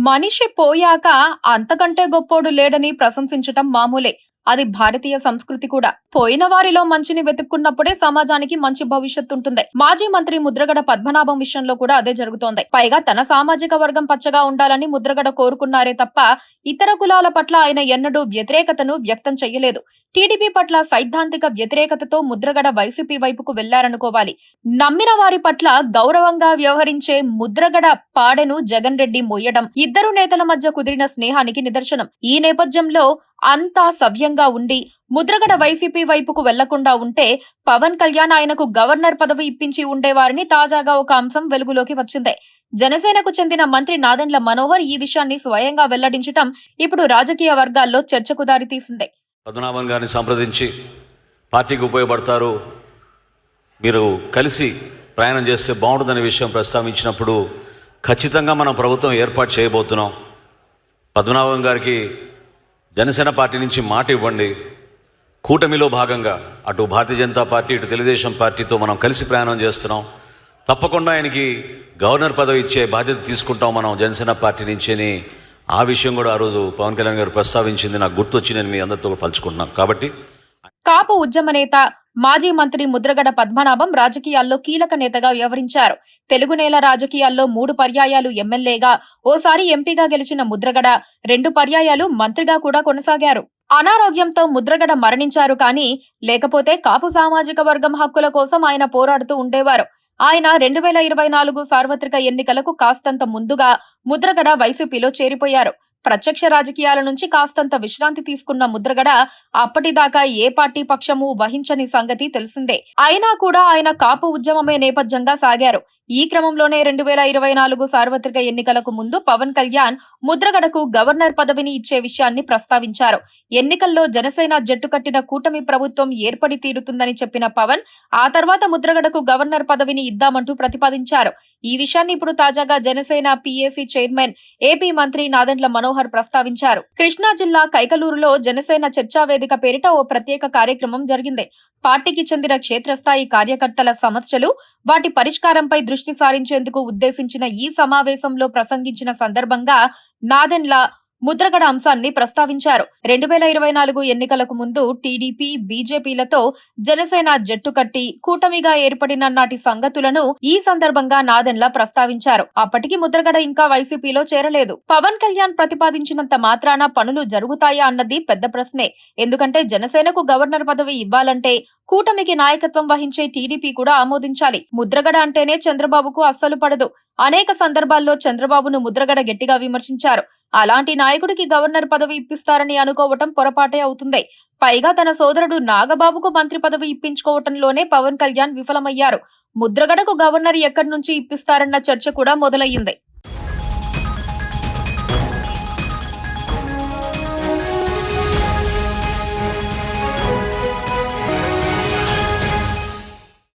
మనిషి పోయాక అంతకంటే గొప్పోడు లేడని ప్రశంసించటం మామూలే. అది భారతీయ సంస్కృతి కూడా. పోయిన వారిలో మంచిని వెతుక్కున్నప్పుడే సమాజానికి మంచి భవిష్యత్తుంటుంది. మాజీ మంత్రి ముద్రగడ పద్మనాభం విషయంలో కూడా అదే జరుగుతోంది. పైగా తన సామాజిక వర్గం పచ్చగా ఉండాలని ముద్రగడ కోరుకున్నారే తప్ప ఇతర కులాల పట్ల ఆయన ఎన్నడూ వ్యతిరేకతను వ్యక్తం చెయ్యలేదు. టీడీపీ పట్ల సైద్ధాంతిక వ్యతిరేకతతో ముద్రగడ వైసీపీ వైపుకు వెళ్లారనుకోవాలి. నమ్మిన వారి పట్ల గౌరవంగా వ్యవహరించే ముద్రగడ పాడెను జగన్ రెడ్డి మోయడం ఇద్దరు నేతల మధ్య కుదిరిన స్నేహానికి నిదర్శనం. ఈ నేపథ్యంలో అంతా సవ్యంగా ఉండి ముద్రగడ వైసీపీ వైపుకు వెళ్లకుండా ఉంటే పవన్ కళ్యాణ్ ఆయనకు గవర్నర్ పదవి ఇప్పించి ఉండేవారని తాజాగా ఒక అంశం వెలుగులోకి వచ్చింది. జనసేనకు చెందిన మంత్రి నాదెండ్ల మనోహర్ ఈ విషయాన్ని స్వయంగా వెల్లడించడం ఇప్పుడు రాజకీయ వర్గాల్లో చర్చకు దారితీసింది. పద్మనాభం గారిని సంప్రదించి పార్టీకి ఉపయోగపడతారు, మీరు కలిసి ప్రయాణం చేస్తే బాగుంటుందనే విషయం ప్రస్తావించినప్పుడు ఖచ్చితంగా మనం ప్రభుత్వం ఏర్పాటు చేయబోతున్నాం. పద్మనాభం గారికి జనసేన పార్టీ నుంచి మాట ఇవ్వండి. కూటమిలో భాగంగా అటు భారతీయ జనతా పార్టీ ఇటు తెలుగుదేశం పార్టీతో మనం కలిసి ప్రయాణం చేస్తున్నాం. తప్పకుండా ఆయనకి గవర్నర్ పదవి ఇచ్చే బాధ్యత తీసుకుంటాం మనం జనసేన పార్టీ నుంచి అని ఆ విషయం కూడా ఆ రోజు పవన్ కళ్యాణ్ గారు ప్రస్తావించింది నాకు గుర్తొచ్చి నేను మీ అందరితో పంచుకుంటున్నాను. కాబట్టి కాపు ఉద్యమ నేత మాజీ మంత్రి ముద్రగడ పద్మనాభం రాజకీయాల్లో కీలక నేతగా వ్యవహరించారు. తెలుగు నేల రాజకీయాల్లో 3 పర్యాయాలు ఎమ్మెల్యేగా, ఓసారి ఎంపీగా గెలిచిన ముద్రగడ 2 పర్యాయాలు మంత్రిగా కూడా కొనసాగారు. అనారోగ్యంతో ముద్రగడ మరణించారు. కానీ లేకపోతే కాపు సామాజిక వర్గం హక్కుల కోసం ఆయన పోరాడుతూ ఉండేవారు. ఆయన 2024 సార్వత్రిక ఎన్నికలకు కాస్తంత ముందుగా ముద్రగడ వైసీపీలో చేరిపోయారు. ప్రత్యక్ష రాజకీయాల నుంచి కాస్తంత విశ్రాంతి తీసుకున్న ముద్రగడ అప్పటిదాకా ఏ పార్టీ పక్షము వహించని సంగతి తెలిసిందే. అయినా కూడా ఆయన కాపు ఉద్యమమే నేపథ్యంగా సాగారు. ఈ క్రమంలోనే 2024 సార్వత్రిక ఎన్నికలకు ముందు పవన్ కళ్యాణ్ ముద్రగడకు గవర్నర్ పదవిని ఇచ్చే విషయాన్ని ప్రస్తావించారు. ఎన్నికల్లో జనసేన జట్టు కట్టిన కూటమి ప్రభుత్వం ఏర్పడి తీరుతుందని చెప్పిన పవన్ ఆ తర్వాత ముద్రగడకు గవర్నర్ పదవిని ఇద్దామంటూ ప్రతిపాదించారు. ఈ విషయాన్ని ఇప్పుడు తాజాగా జనసేన పీఏసీ చైర్మన్ ఏపీ మంత్రి నాదెండ్ల మనోహర్ ప్రస్తావించారు. కృష్ణా జిల్లా కైకలూరులో జనసేన చర్చా వేదిక పేరిట ఓ ప్రత్యేక కార్యక్రమం జరిగింది. పార్టీకి చెందిన క్షేత్రస్థాయి కార్యకర్తల సమస్యలు, వాటి పరిష్కారంపై దృష్టి సారించేందుకు ఉద్దేశించిన ఈ సమావేశంలో ప్రసంగించిన సందర్భంగా నాదెండ్ల ముద్రగడ అంశాన్ని ప్రస్తావించారు. 2024 ఎన్నికలకు ముందు టీడీపీ, బీజేపీలతో జనసేన జట్టు కట్టి కూటమిగా ఏర్పడిన నాటి సంగతులను ఈ సందర్భంగా నాదెండ్ల ప్రస్తావించారు. అప్పటికి ముద్రగడ ఇంకా వైసీపీలో చేరలేదు. పవన్ కళ్యాణ్ ప్రతిపాదించినంత మాత్రాన పనులు జరుగుతాయా అన్నది పెద్ద ప్రశ్నే. ఎందుకంటే జనసేనకు గవర్నర్ పదవి ఇవ్వాలంటే కూటమికి నాయకత్వం వహించే టీడీపీ కూడా ఆమోదించాలి. ముద్రగడ అంటేనే చంద్రబాబుకు అస్సలు పడదు. అనేక సందర్భాల్లో చంద్రబాబును ముద్రగడ గట్టిగా విమర్శించారు. అలాంటి నాయకుడికి గవర్నర్ పదవి ఇప్పిస్తారని అనుకోవటం పొరపాటే అవుతుంది. పైగా తన సోదరుడు నాగబాబుకు మంత్రి పదవి ఇప్పించుకోవటంలోనే పవన్ కళ్యాణ్ విఫలమయ్యారు. ముద్రగడకు గవర్నర్ ఎక్కడి నుంచి ఇప్పిస్తారన్న చర్చ కూడా మొదలయ్యింది.